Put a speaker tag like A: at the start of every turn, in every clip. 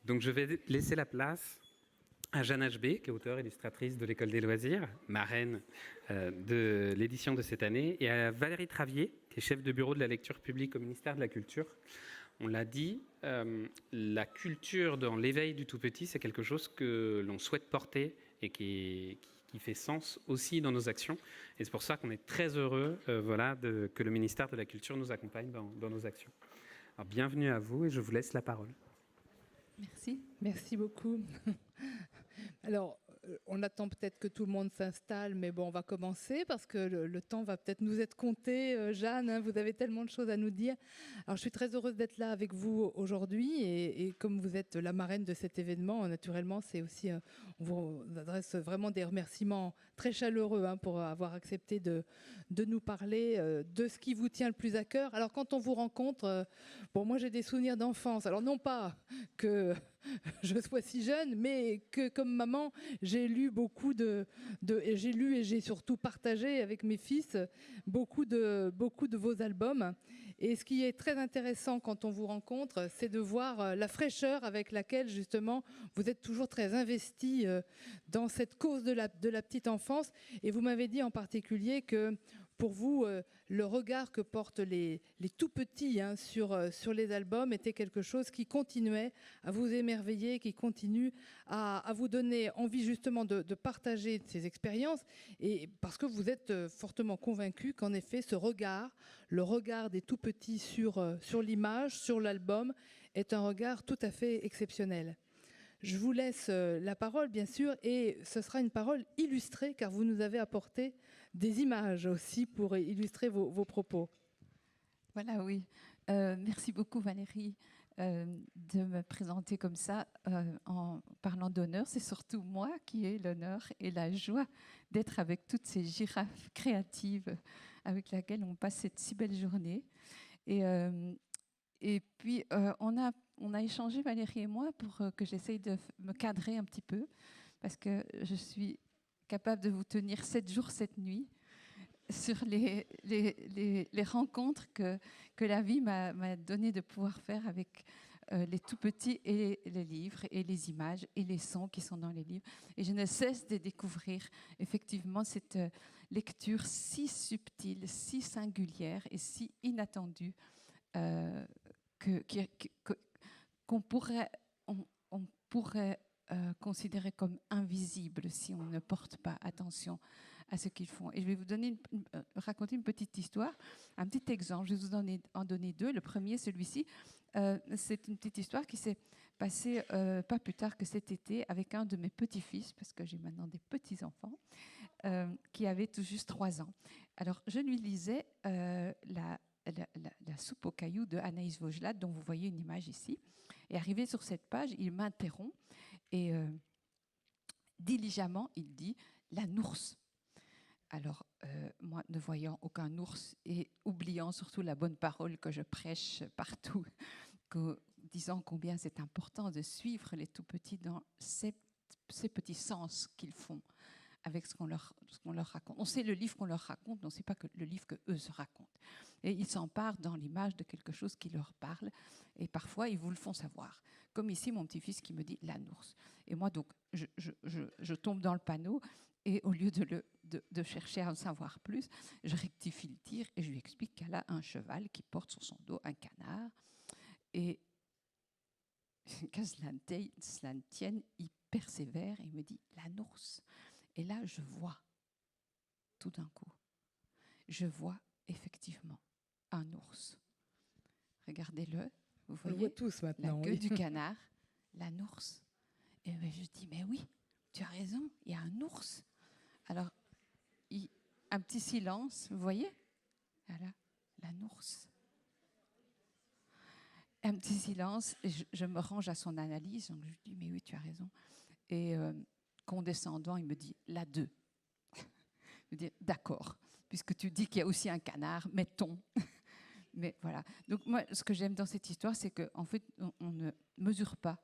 A: Donc je vais laisser la place à Jeanne HB, qui est auteure illustratrice de l'École des loisirs, marraine de l'édition de cette année, et à Valérie Travier, qui est chef de bureau de la lecture publique au ministère de la Culture. On l'a dit, la culture dans l'éveil du tout-petit, c'est quelque chose que l'on souhaite porter et qui fait sens aussi dans nos actions. Et c'est pour ça qu'on est très heureux que le ministère de la Culture nous accompagne dans nos actions. Alors, bienvenue à vous et je vous laisse la parole.
B: Merci beaucoup. Alors, on attend peut-être que tout le monde s'installe, mais bon, on va commencer parce que le temps va peut-être nous être compté. Jeanne, hein, vous avez tellement de choses à nous dire. Alors, je suis très heureuse d'être là avec vous aujourd'hui et comme vous êtes la marraine de cet événement, naturellement, c'est aussi, on vous adresse vraiment des remerciements très chaleureux hein, pour avoir accepté de nous parler de ce qui vous tient le plus à cœur. Alors, quand on vous rencontre, bon, moi, j'ai des souvenirs d'enfance. Alors, non pas que je sois si jeune, mais que comme maman, j'ai lu beaucoup j'ai lu et j'ai surtout partagé avec mes fils beaucoup de vos albums. Et ce qui est très intéressant quand on vous rencontre, c'est de voir la fraîcheur avec laquelle justement vous êtes toujours très investi dans cette cause de la petite enfance. Et vous m'avez dit en particulier que pour vous, le regard que portent les tout petits hein, sur les albums était quelque chose qui continuait à vous émerveiller, qui continue à vous donner envie justement de partager ces expériences, et parce que vous êtes fortement convaincu qu'en effet, ce regard, le regard des tout petits sur l'image, sur l'album, est un regard tout à fait exceptionnel. Je vous laisse la parole, bien sûr, et ce sera une parole illustrée, car vous nous avez apporté des images aussi pour illustrer vos propos.
C: Voilà, oui. Merci beaucoup, Valérie, de me présenter comme ça en parlant d'honneur. C'est surtout moi qui ai l'honneur et la joie d'être avec toutes ces girafes créatives avec lesquelles on passe cette si belle journée. Et puis, on a échangé, Valérie et moi, pour que j'essaye de me cadrer un petit peu, parce que je suis capable de vous tenir 7 jours, 7 nuits, sur les rencontres que la vie m'a donné de pouvoir faire avec les tout-petits et les livres et les images et les sons qui sont dans les livres. Et je ne cesse de découvrir effectivement cette lecture si subtile, si singulière et si inattendue qu'on pourrait, on pourrait considérer comme invisible si on ne porte pas attention à ce qu'ils font. Et je vais vous raconter une petite histoire, un petit exemple. Je vais vous en donner deux. Le premier, celui-ci, c'est une petite histoire qui s'est passée pas plus tard que cet été avec un de mes petits-fils, parce que j'ai maintenant des petits-enfants, qui avait tout juste 3 ans. Alors, je lui lisais la soupe aux cailloux de Anaïs Vaugelas, dont vous voyez une image ici. Et arrivé sur cette page, il m'interrompt et diligemment, il dit « la nourse ». Alors, moi, ne voyant aucun ours et oubliant surtout la bonne parole que je prêche partout, disant combien c'est important de suivre les tout-petits dans ces petits sens qu'ils font avec ce qu'on leur raconte. On sait le livre qu'on leur raconte, mais on ne sait pas que le livre qu'eux se racontent. Et ils s'emparent dans l'image de quelque chose qui leur parle, et parfois ils vous le font savoir. Comme ici, mon petit-fils qui me dit « la nourse ». Et moi, donc, je tombe dans le panneau, et au lieu de chercher à en savoir plus, je rectifie le tir, et je lui explique qu'elle a un cheval qui porte sur son dos un canard, et qu'à cela ne tienne, il persévère, et il me dit « la nourse ». Et là, je vois, tout d'un coup, je vois effectivement un ours. Regardez-le, vous voyez,
B: on le voit tous maintenant,
C: la queue
B: oui.
C: du canard, la nourse. Et je dis, mais oui, tu as raison, il y a un ours. Alors, un petit silence, vous voyez, voilà, la nourse. Un petit silence, et je me range à son analyse, donc je lui dis, mais oui, tu as raison. Et condescendant, il me dit, la 2. Je dis, d'accord, puisque tu dis qu'il y a aussi un canard, mettons. Mais voilà. Donc moi, ce que j'aime dans cette histoire, c'est qu'en fait, on ne mesure pas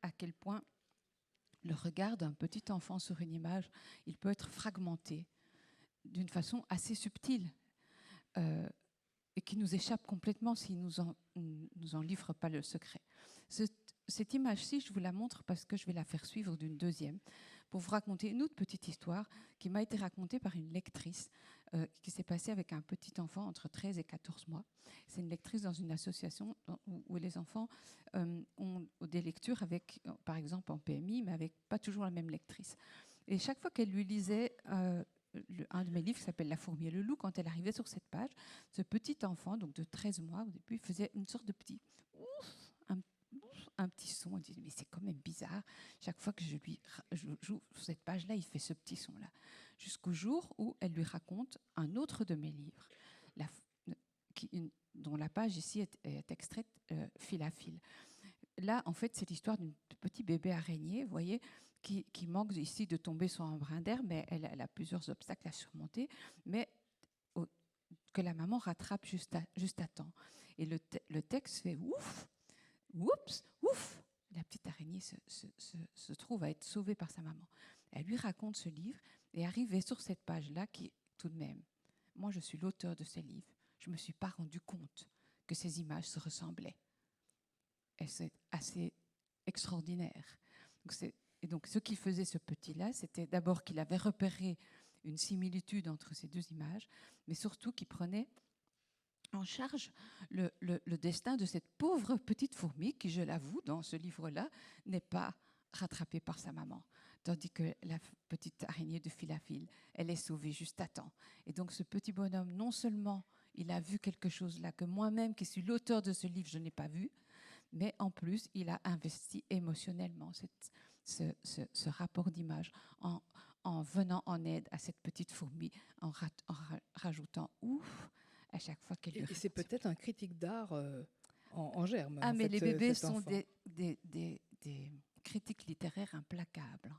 C: à quel point le regard d'un petit enfant sur une image, il peut être fragmenté d'une façon assez subtile et qui nous échappe complètement s'il nous en livre pas le secret. cette image-ci, je vous la montre parce que je vais la faire suivre d'une deuxième pour vous raconter une autre petite histoire qui m'a été racontée par une lectrice qui s'est passée avec un petit enfant entre 13 et 14 mois. C'est une lectrice dans une association où les enfants ont des lectures avec, par exemple en PMI, mais avec pas toujours la même lectrice. Et chaque fois qu'elle lui lisait un de mes livres qui s'appelle La fourmi et le loup, quand elle arrivait sur cette page, ce petit enfant, donc de 13 mois au début, faisait une sorte de petit ouf, un petit son. Elle disait, mais c'est quand même bizarre. Chaque fois que je joue sur cette page-là, il fait ce petit son-là. Jusqu'au jour où elle lui raconte un autre de mes livres, dont la page ici est extraite fil à fil. Là, en fait, c'est l'histoire d'un petit bébé araignée, vous voyez, qui manque ici de tomber sur un brin d'herbe, mais elle a plusieurs obstacles à surmonter, mais que la maman rattrape juste à temps. Et le texte fait ouf, oups, ouf. La petite araignée se trouve à être sauvée par sa maman. Elle lui raconte ce livre et arrivée sur cette page-là qui, tout de même, moi je suis l'auteur de ce livre, je ne me suis pas rendu compte que ces images se ressemblaient. Et c'est assez extraordinaire. Et donc ce qui faisait ce petit-là, c'était d'abord qu'il avait repéré une similitude entre ces deux images, mais surtout qu'il prenait en charge le destin de cette pauvre petite fourmi qui, je l'avoue, dans ce livre-là, n'est pas rattrapée par sa maman. Tandis que la petite araignée de fil à fil, elle est sauvée juste à temps. Et donc ce petit bonhomme, non seulement il a vu quelque chose là que moi-même, qui suis l'auteur de ce livre, je n'ai pas vu, mais en plus, il a investi émotionnellement ce rapport d'image en venant en aide à cette petite fourmi, en rajoutant ouf à chaque fois qu'elle lui
B: Et c'est peut-être un critique d'art en germe.
C: Ah,
B: en
C: mais
B: fait,
C: les bébés
B: cet
C: sont
B: enfant.
C: des critiques littéraires implacables.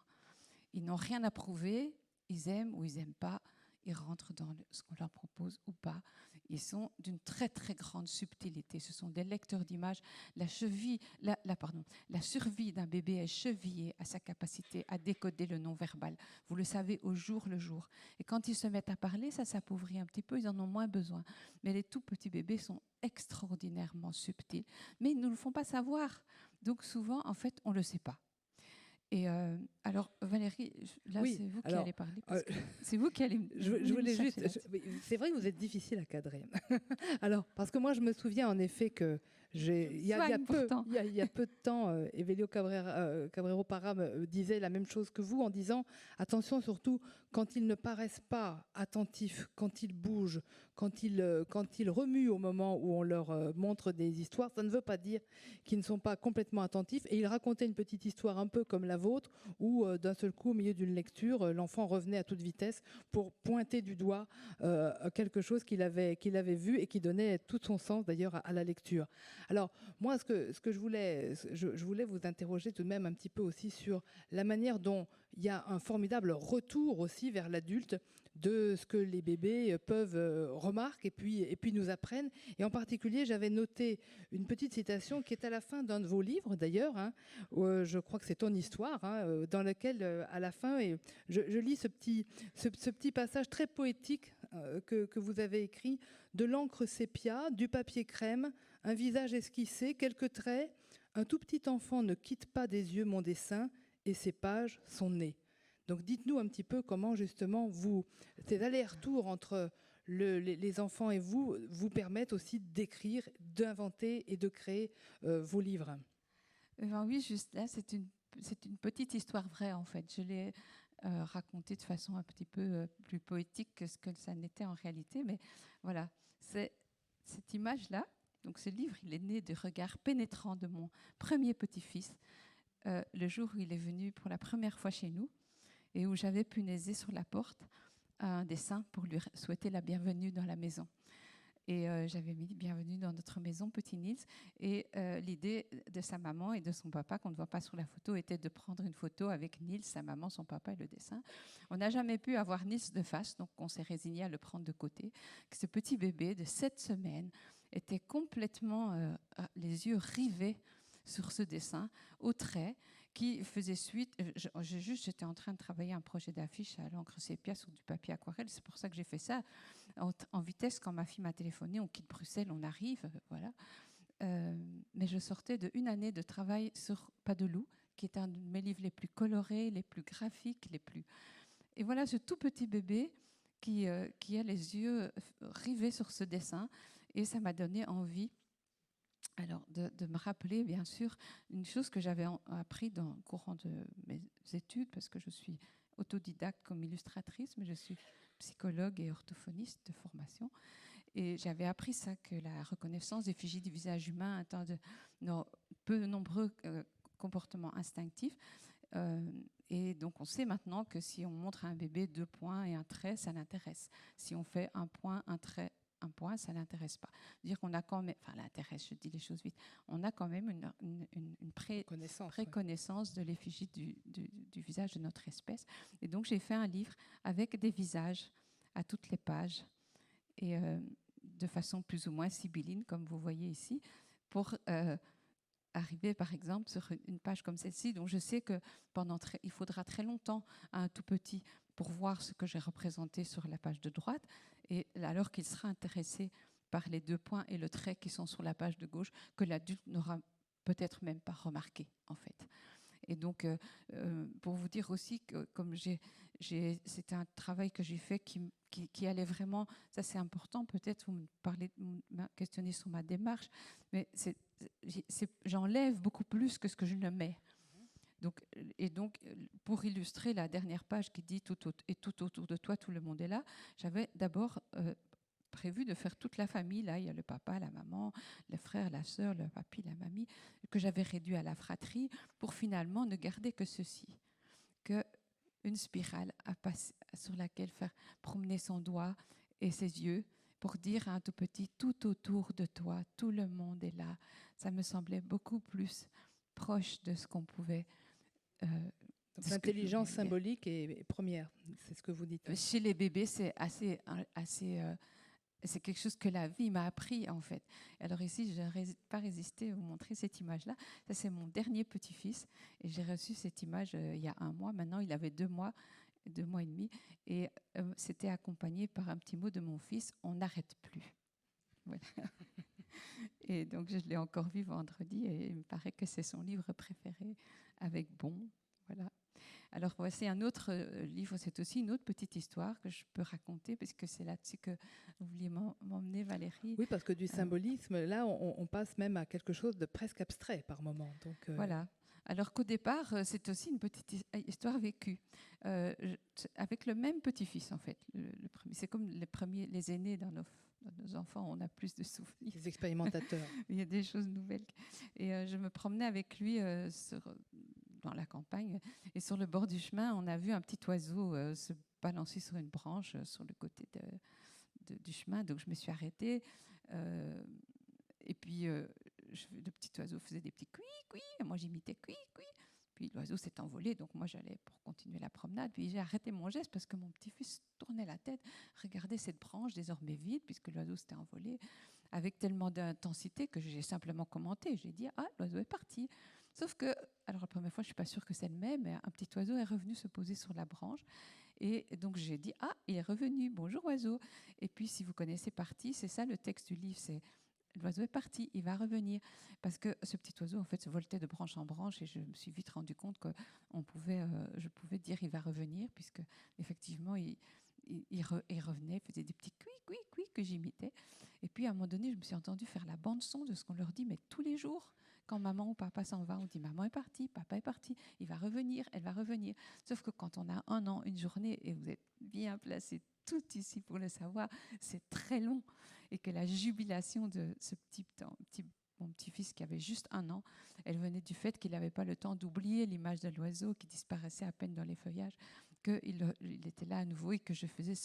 C: Ils n'ont rien à prouver, ils aiment ou ils n'aiment pas, ils rentrent dans ce qu'on leur propose ou pas. Ils sont d'une très très grande subtilité. Ce sont des lecteurs d'images. La survie d'un bébé est chevillée à sa capacité à décoder le non-verbal. Vous le savez au jour le jour. Et quand ils se mettent à parler, ça s'appauvrit un petit peu, ils en ont moins besoin. Mais les tout petits bébés sont extraordinairement subtils. Mais ils ne nous le font pas savoir. Donc souvent, en fait, on ne le sait pas. Et alors, Valérie, là,
B: Oui,
C: c'est vous qui
B: alors,
C: allez parler. C'est vous qui allez
B: je voulais juste. C'est vrai que vous êtes difficile à cadrer. Alors, parce que moi, je me souviens en effet que il y a peu de temps, Evelio Cabrero Parra me disait la même chose que vous en disant attention surtout quand ils ne paraissent pas attentifs, quand ils bougent, quand ils remuent au moment où on leur montre des histoires, ça ne veut pas dire qu'ils ne sont pas complètement attentifs. Et il racontait une petite histoire un peu comme la vôtre où d'un seul coup, au milieu d'une lecture, l'enfant revenait à toute vitesse pour pointer du doigt quelque chose qu'il avait vu et qui donnait tout son sens d'ailleurs à la lecture. Alors moi, ce que je voulais vous interroger tout de même un petit peu aussi sur la manière dont il y a un formidable retour aussi vers l'adulte de ce que les bébés peuvent remarquer et puis nous apprennent. Et en particulier, j'avais noté une petite citation qui est à la fin d'un de vos livres d'ailleurs, hein, je crois que c'est Ton histoire, hein, dans lequel à la fin, et je lis ce petit passage très poétique que vous avez écrit: de l'encre sépia, du papier crème, un visage esquissé, quelques traits, un tout petit enfant ne quitte pas des yeux mon dessin et ces pages sont nées. Donc dites-nous un petit peu comment justement ces allers-retours entre les enfants et vous permettent aussi d'écrire, d'inventer et de créer vos livres.
C: Oui, juste là, c'est une petite histoire vraie en fait. Je l'ai racontée de façon un petit peu plus poétique que ce que ça n'était en réalité, mais voilà, c'est cette image-là. Donc ce livre, il est né du regard pénétrant de mon premier petit-fils, le jour où il est venu pour la première fois chez nous et où j'avais punaisé sur la porte un dessin pour lui souhaiter la bienvenue dans la maison. Et j'avais mis « Bienvenue dans notre maison, petit Nils ». Et l'idée de sa maman et de son papa, qu'on ne voit pas sur la photo, était de prendre une photo avec Nils, sa maman, son papa et le dessin. On n'a jamais pu avoir Nils de face, donc on s'est résigné à le prendre de côté. Ce petit bébé de 7 semaines était complètement les yeux rivés sur ce dessin, au trait, qui faisait suite. J'étais en train de travailler un projet d'affiche à l'encre sépia sur du papier aquarelle. C'est pour ça que j'ai fait ça en vitesse. Quand ma fille m'a téléphoné, on quitte Bruxelles, on arrive, voilà. Mais je sortais d'une année de travail sur Pas de loup, qui est un de mes livres les plus colorés, les plus graphiques, les plus... Et voilà ce tout petit bébé qui a les yeux rivés sur ce dessin. Et ça m'a donné envie de me rappeler, bien sûr, une chose que j'avais appris dans le courant de mes études, parce que je suis autodidacte comme illustratrice, mais je suis psychologue et orthophoniste de formation. Et j'avais appris ça, que la reconnaissance des effigies du visage humain atteint de peu nombreux comportements instinctifs. Et donc, on sait maintenant que si on montre à un bébé 2 points et un trait, ça l'intéresse. Si on fait un point, un trait, un point, ça ne l'intéresse pas. Dire qu'on a quand même, enfin, l'intéresse, je dis les choses vite, on a quand même une préconnaissance de l'effigie du visage de notre espèce. Et donc, j'ai fait un livre avec des visages à toutes les pages, et de façon plus ou moins sibylline, comme vous voyez ici, pour arriver, par exemple, sur une page comme celle-ci, dont je sais que il faudra très longtemps à un tout petit pour voir ce que j'ai représenté sur la page de droite, et alors qu'il sera intéressé par les 2 points et le trait qui sont sur la page de gauche, que l'adulte n'aura peut-être même pas remarqué, en fait. Et donc, pour vous dire aussi que comme c'était un travail que j'ai fait qui allait vraiment, ça c'est important, peut-être vous me questionnez sur ma démarche, mais j'enlève beaucoup plus que ce que je ne mets. Donc, pour illustrer la dernière page qui dit tout autour de toi, tout le monde est là, j'avais d'abord prévu de faire toute la famille. Là, il y a le papa, la maman, le frère, la sœur, le papy, la mamie, que j'avais réduit à la fratrie, pour finalement ne garder que ceci, qu'une spirale sur laquelle faire promener son doigt et ses yeux, pour dire à un tout petit, tout autour de toi, tout le monde est là. Ça me semblait beaucoup plus proche de ce qu'on pouvait...
B: Donc l'intelligence symbolique est première, c'est ce que vous dites.
C: Chez les bébés, c'est assez c'est quelque chose que la vie m'a appris, en fait. Alors ici, je n'ai pas résisté à vous montrer cette image-là. Ça, c'est mon dernier petit-fils. Et j'ai reçu cette image il y a 1 mois. Maintenant, il avait 2 mois, 2 mois et demi. Et c'était accompagné par un petit mot de mon fils, « On n'arrête plus ». Voilà. Et donc, je l'ai encore vu vendredi. Et il me paraît que c'est son livre préféré, avec Bon. Voilà. Alors voici un autre livre, c'est aussi une autre petite histoire que je peux raconter, parce que c'est là-dessus que vous vouliez m'emmener, Valérie.
B: Oui, parce que du symbolisme, là, on passe même à quelque chose de presque abstrait par moment. Donc,
C: Voilà. Alors qu'au départ, c'est aussi une petite histoire vécue, avec le même petit-fils, en fait. C'est comme les aînés dans nos enfants, on a plus de souvenirs.
B: Les expérimentateurs.
C: Il y a des choses nouvelles. Et je me promenais avec lui dans la campagne, et sur le bord du chemin, on a vu un petit oiseau se balancer sur une branche sur le côté du chemin. Donc je me suis arrêtée, et puis le petit oiseau faisait des petits cuis, cuis, et moi j'imitais cuis, cuis. Puis l'oiseau s'est envolé, donc moi j'allais pour continuer la promenade. Puis j'ai arrêté mon geste parce que mon petit-fils tournait la tête, regardait cette branche désormais vide, puisque l'oiseau s'était envolé, avec tellement d'intensité que j'ai simplement commenté. J'ai dit « Ah, l'oiseau est parti ». Sauf que, alors la première fois, je ne suis pas sûre que c'est le même, mais un petit oiseau est revenu se poser sur la branche. Et donc j'ai dit « Ah, il est revenu, bonjour oiseau ». Et puis si vous connaissez Parti, c'est ça le texte du livre, c'est « L'oiseau est parti, il va revenir ». Parce que ce petit oiseau, en fait, se voltait de branche en branche, et je me suis vite rendu compte que je pouvais dire « il va revenir », puisque effectivement, il revenait, il faisait des petits cuis, cuis, cuis que j'imitais. Et puis à un moment donné, je me suis entendue faire la bande-son de ce qu'on leur dit, mais tous les jours. Quand maman ou papa s'en va, on dit « Maman est partie, papa est parti, il va revenir, elle va revenir ». Sauf que quand on a 1 an, une journée, et vous êtes bien placés tout ici pour le savoir, c'est très long. Et que la jubilation de mon petit-fils qui avait juste 1 an, elle venait du fait qu'il n'avait pas le temps d'oublier l'image de l'oiseau qui disparaissait à peine dans les feuillages, qu'il était là à nouveau et que je faisais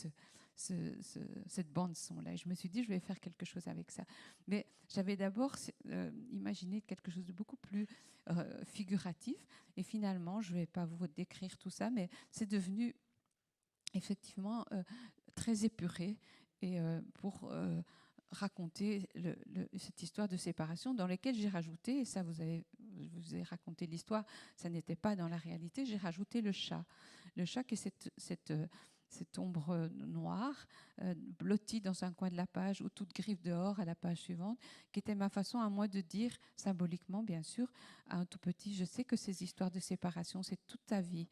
C: cette bande-son-là. Et je me suis dit, je vais faire quelque chose avec ça. Mais j'avais d'abord imaginé quelque chose de beaucoup plus figuratif. Et finalement, je ne vais pas vous décrire tout ça, mais c'est devenu effectivement très épuré, et pour raconter cette histoire de séparation, dans laquelle j'ai rajouté, et ça je vous ai raconté l'histoire, ça n'était pas dans la réalité, j'ai rajouté le chat. Le chat qui est cette ombre noire, blottie dans un coin de la page ou toute griffe dehors à la page suivante, qui était ma façon à moi de dire, symboliquement bien sûr, à un tout petit, je sais que ces histoires de séparation, c'est toute ta vie,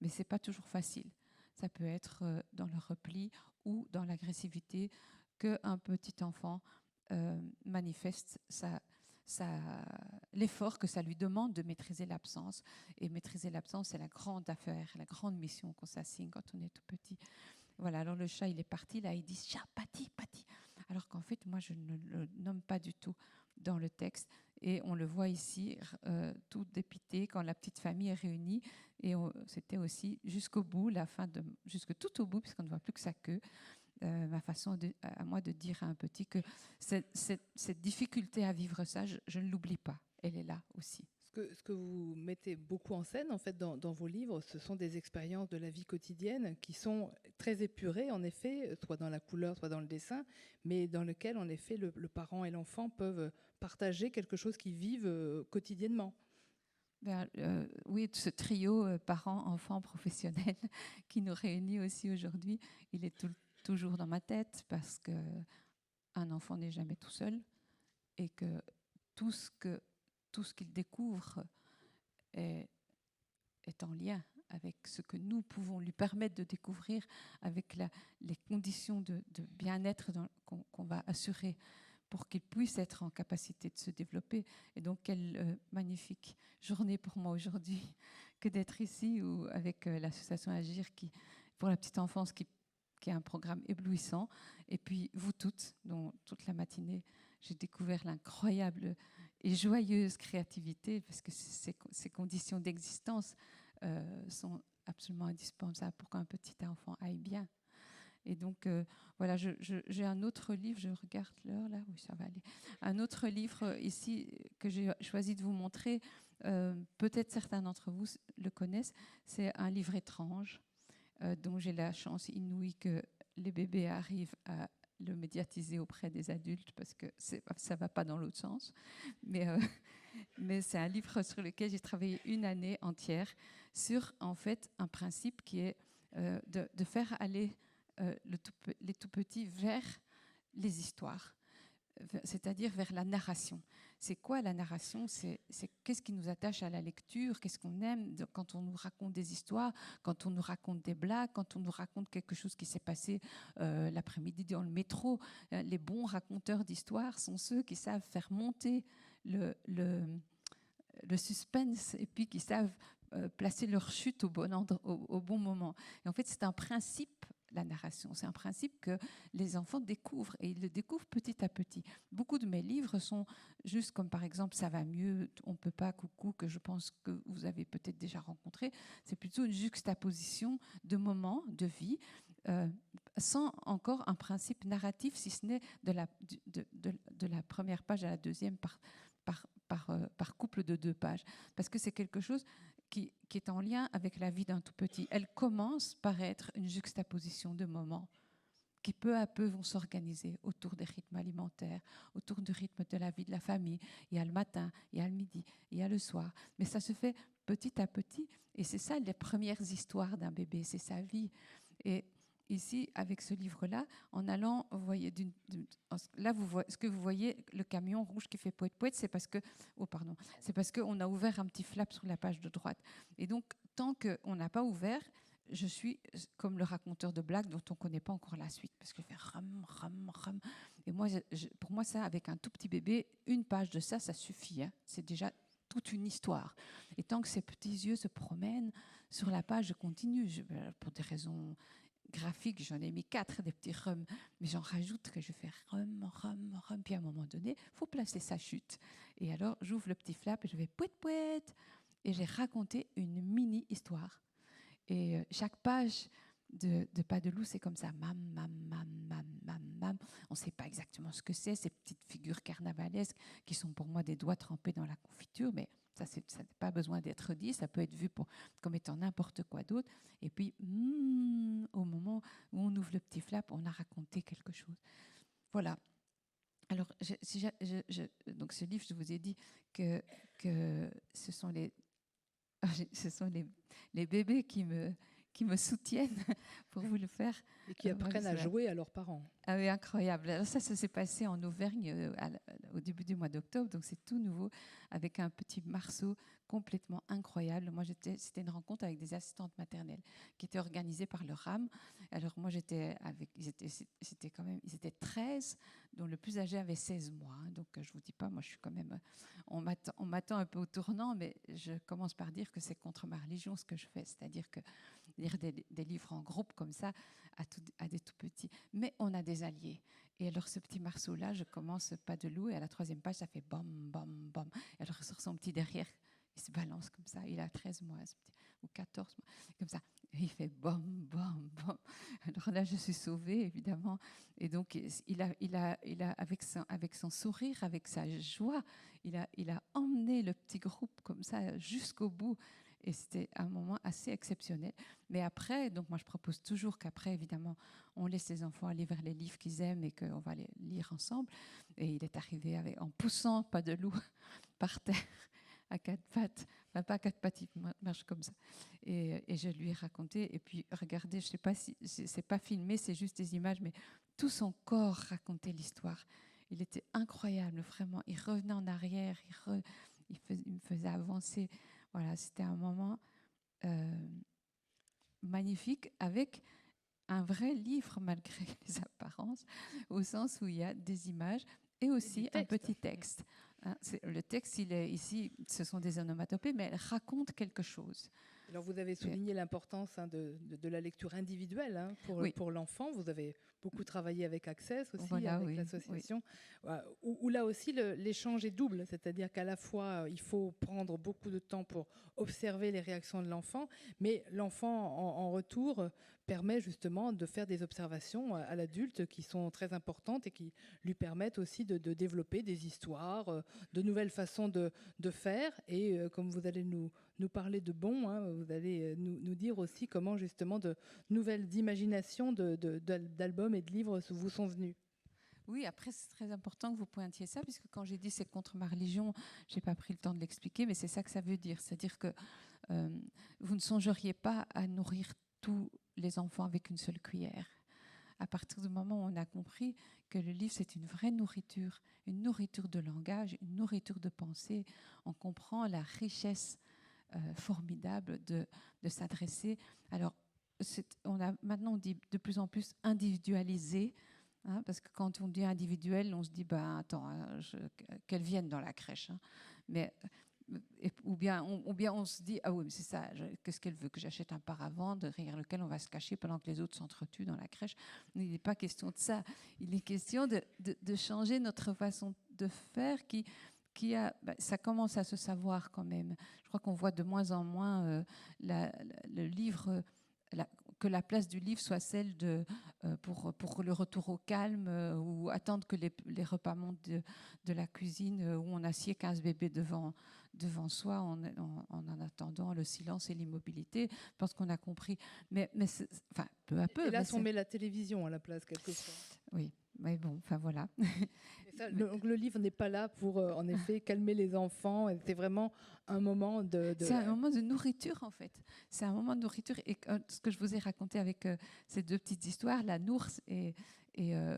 C: mais c'est pas toujours facile. Ça peut être dans le repli ou dans l'agressivité qu'un petit enfant manifeste l'effort que ça lui demande de maîtriser l'absence. Et maîtriser l'absence, c'est la grande affaire, la grande mission qu'on s'assigne quand on est tout petit. Voilà, alors le chat, il est parti, là, il dit « chat, Pati, Pati ». Alors qu'en fait, moi, je ne le nomme pas du tout dans le texte. Et on le voit ici, tout dépité, quand la petite famille est réunie. Et c'était aussi jusqu'au bout, jusque tout au bout, puisqu'on ne voit plus que sa queue. Ma façon à moi de dire à un petit que cette difficulté à vivre ça, je ne l'oublie pas. Elle est là aussi.
B: Ce que vous mettez beaucoup en scène, en fait, dans vos livres, ce sont des expériences de la vie quotidienne qui sont très épurées, en effet, soit dans la couleur, soit dans le dessin, mais dans lequel, en effet, le parent et l'enfant peuvent partager quelque chose qu'ils vivent quotidiennement.
C: Oui, ce trio parents, enfants, professionnels qui nous réunit aussi aujourd'hui, il est toujours dans ma tête parce qu'un enfant n'est jamais tout seul et que tout ce qu'il découvre est en lien avec ce que nous pouvons lui permettre de découvrir, avec les conditions de bien-être qu'on va assurer pour qu'il puisse être en capacité de se développer. Et donc, quelle magnifique journée pour moi aujourd'hui que d'être ici ou avec l'association Agir pour la petite enfance qui est un programme éblouissant. Et puis, vous toutes, dont toute la matinée, j'ai découvert l'incroyable et joyeuse créativité, parce que ces conditions d'existence sont absolument indispensables pour qu'un petit enfant aille bien. Et donc, voilà, j'ai un autre livre, je regarde l'heure là, oui, ça va aller. Un autre livre ici que j'ai choisi de vous montrer, peut-être certains d'entre vous le connaissent, c'est un livre étrange, dont j'ai la chance inouïe que les bébés arrivent à le médiatiser auprès des adultes parce que ça ne va pas dans l'autre sens. Mais c'est un livre sur lequel j'ai travaillé une année entière sur, en fait, un principe qui est de faire aller les tout-petits vers les histoires, c'est-à-dire vers la narration. C'est quoi la narration ? C'est qu'est-ce qui nous attache à la lecture ? Qu'est-ce qu'on aime quand on nous raconte des histoires, quand on nous raconte des blagues, quand on nous raconte quelque chose qui s'est passé l'après-midi dans le métro ? Les bons raconteurs d'histoires sont ceux qui savent faire monter le suspense et puis qui savent placer leur chute au bon moment. Et en fait, c'est un principe, la narration. C'est un principe que les enfants découvrent et ils le découvrent petit à petit. Beaucoup de mes livres sont juste comme par exemple « Ça va mieux, on peut pas, coucou » que je pense que vous avez peut-être déjà rencontré. C'est plutôt une juxtaposition de moments de vie sans encore un principe narratif, si ce n'est de la première page à la deuxième par couple de 2 pages. Parce que c'est quelque chose qui est en lien avec la vie d'un tout petit. Elle commence par être une juxtaposition de moments qui peu à peu vont s'organiser autour des rythmes alimentaires, autour du rythme de la vie de la famille. Il y a le matin, il y a le midi, il y a le soir. Mais ça se fait petit à petit. Et c'est ça les premières histoires d'un bébé, c'est sa vie. Et ici, avec ce livre-là, en allant, vous voyez, là, ce que vous voyez, le camion rouge qui fait poète-poète, c'est parce qu'on a ouvert un petit flap sur la page de droite. Et donc, tant qu'on n'a pas ouvert, je suis comme le raconteur de blagues dont on ne connaît pas encore la suite, parce que je fais ram, ram, ram. Et moi, pour moi, ça, avec un tout petit bébé, une page de ça suffit. Hein. C'est déjà toute une histoire. Et tant que ces petits yeux se promènent sur la page, je continue, pour des raisons graphiques, j'en ai mis 4, des petits rums, mais j'en rajoute que je fais rum, rum, rum, puis à un moment donné, il faut placer sa chute. Et alors, j'ouvre le petit flap et je vais pouet, pouet, et j'ai raconté une mini-histoire. Et chaque page de Pas de loup, c'est comme ça, mam, mam, mam, mam, mam, mam. On ne sait pas exactement ce que c'est, ces petites figures carnavalesques qui sont pour moi des doigts trempés dans la confiture, mais ça n'a pas besoin d'être dit, ça peut être vu comme étant n'importe quoi d'autre. Et puis, au moment où on ouvre le petit flap, on a raconté quelque chose. Voilà. Alors, donc ce livre, je vous ai dit que ce sont les bébés qui qui me soutiennent pour vous le faire.
B: Et qui apprennent à jouer à leurs parents.
C: Ah oui, incroyable. Alors ça s'est passé en Auvergne au début du mois d'octobre, donc c'est tout nouveau, avec un petit marceau complètement incroyable. Moi, c'était une rencontre avec des assistantes maternelles qui était organisée par le RAM. Alors moi, j'étais avec, ils étaient 13, dont le plus âgé avait 16 mois. Hein. Donc je vous dis pas, moi je suis quand même, on m'attend un peu au tournant, mais je commence par dire que c'est contre ma religion ce que je fais, c'est-à-dire que lire des livres en groupe comme ça à des tout petits. Mais on a des alliés. Et alors ce petit marceau-là, je commence pas de loup et à la 3e page, ça fait bam, bam, bam. Et alors il sort son petit derrière, il se balance comme ça. Il a 13 mois, ce petit, ou 14 mois, comme ça. Et il fait bam, bam, bam. Alors là, je suis sauvée, évidemment. Et donc, il a avec son sourire, avec sa joie, il a emmené le petit groupe comme ça jusqu'au bout. Et c'était un moment assez exceptionnel. Mais après, donc moi je propose toujours qu'après, évidemment, on laisse les enfants aller vers les livres qu'ils aiment et qu'on va les lire ensemble. Et il est arrivé en poussant pas de loup par terre à 4 pattes. Enfin, pas à 4 pattes, il marche comme ça. Et je lui ai raconté. Et puis, regardez, je ne sais pas si c'est pas filmé, c'est juste des images, mais tout son corps racontait l'histoire. Il était incroyable, vraiment. Il revenait en arrière, il me faisait avancer. Voilà, c'était un moment magnifique avec un vrai livre malgré les apparences, au sens où il y a des images et aussi un petit texte. Hein, le texte, il est ici, ce sont des onomatopées, mais elles racontent quelque chose.
B: Alors vous avez souligné l'importance de la lecture individuelle pour l'enfant. Vous avez beaucoup travaillé avec Access aussi,
C: voilà,
B: avec l'association, où là aussi l'échange est double, c'est-à-dire qu'à la fois il faut prendre beaucoup de temps pour observer les réactions de l'enfant, mais l'enfant en retour permet justement de faire des observations à l'adulte qui sont très importantes et qui lui permettent aussi de développer des histoires, de nouvelles façons de faire. Et comme vous allez nous parler de bons, hein, vous allez nous dire aussi comment justement de nouvelles imaginations d'albums et de livres vous sont venues.
C: Oui, après, c'est très important que vous pointiez ça, puisque quand j'ai dit c'est contre ma religion, je n'ai pas pris le temps de l'expliquer, mais c'est ça que ça veut dire. C'est-à-dire que vous ne songeriez pas à nourrir tous les enfants avec une seule cuillère. À partir du moment où on a compris que le livre, c'est une vraie nourriture, une nourriture de langage, une nourriture de pensée, on comprend la richesse formidable de s'adresser. Alors, maintenant, on dit de plus en plus individualisé, hein, parce que quand on dit individuel, on se dit, attends, qu'elle vienne dans la crèche. Hein. Mais ou bien on se dit, ah oui, mais c'est ça, qu'est-ce qu'elle veut, que j'achète un paravent derrière lequel on va se cacher pendant que les autres s'entretuent dans la crèche. Il n'est pas question de ça. Il est question de changer notre façon de faire ça commence à se savoir quand même. Je crois qu'on voit de moins en moins le livre, que la place du livre soit celle pour le retour au calme ou attendre que les repas montent de la cuisine où on assied 15 bébés devant soi en attendant le silence et l'immobilité. Je pense qu'on a compris. Mais peu à peu.
B: Et là, on met la télévision à la place quelquefois.
C: Oui, mais bon, enfin voilà.
B: Donc le livre n'est pas là pour, en effet, calmer les enfants. C'est vraiment un moment
C: C'est un moment de nourriture, en fait. C'est un moment de nourriture. Et ce que je vous ai raconté avec ces 2 petites histoires, la Nours et